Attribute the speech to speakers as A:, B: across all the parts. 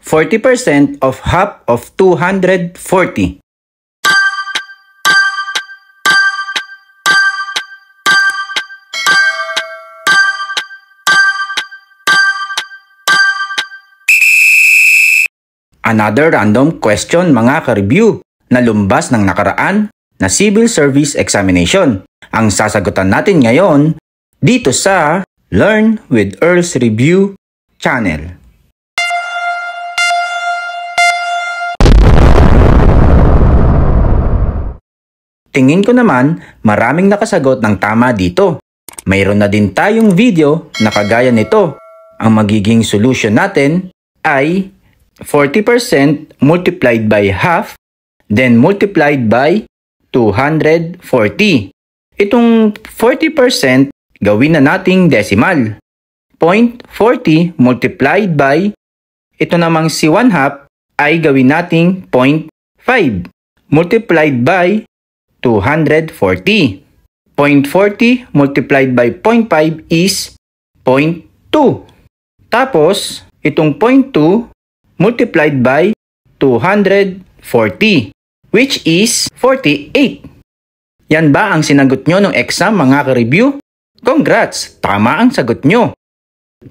A: 40% of half of 240. Another random question mga ka-review na lumbas ng nakaraan na Civil Service Examination. Ang sasagutan natin ngayon dito sa Learn with Earl's Review channel. Tingin ko naman maraming nakasagot ng tama dito. Mayroon na din tayong video na kagaya nito. Ang magiging solution natin ay 40% multiplied by half, then multiplied by 240. Itong 40% gawin na nating decimal. 0.40 multiplied by, ito namang si 1/2 ay gawin nating 0.5 multiplied by 240. 0.40 multiplied by 0.5 is 0.2. Tapos, itong 0.2 multiplied by 240, which is 48. Yan ba ang sinagot nyo ng exam mga ka-review? Congrats! Tama ang sagot nyo.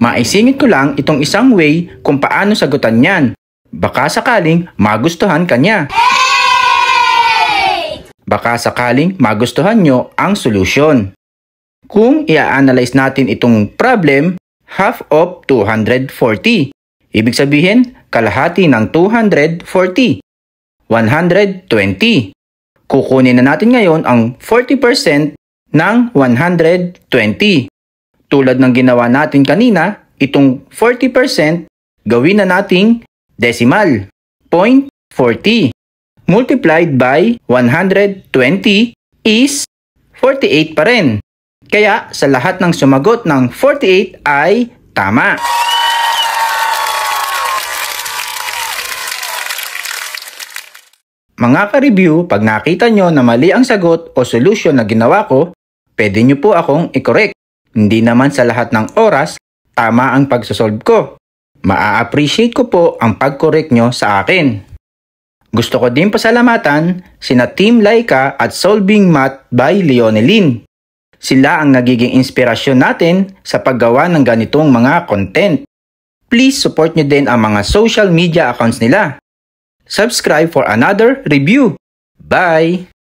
A: Maisingit ko lang itong isang way kung paano sagutan yan. Baka sakaling magustuhan ka niya. Baka sakaling magustuhan nyo ang solusyon. Kung i-analyze natin itong problem, half of 240. Ibig sabihin, kalahati ng 240. 120. Kukunin na natin ngayon ang 40% ng 120. Tulad ng ginawa natin kanina, itong 40% gawin na nating decimal. 0.40 multiplied by 120 is 48 pa rin. Kaya sa lahat ng sumagot ng 48 ay tama. Mga ka-review, pag nakita nyo na mali ang sagot o solusyon na ginawa ko, pwede nyo po akong i-correct. Hindi naman sa lahat ng oras, tama ang pagsosolve ko. Maa-appreciate ko po ang pag-correct nyo sa akin. Gusto ko din pasalamatan sina Team Laika at Solving Math by Leonelyn. Sila ang nagiging inspirasyon natin sa paggawa ng ganitong mga content. Please support nyo din ang mga social media accounts nila. Subscribe for another review. Bye!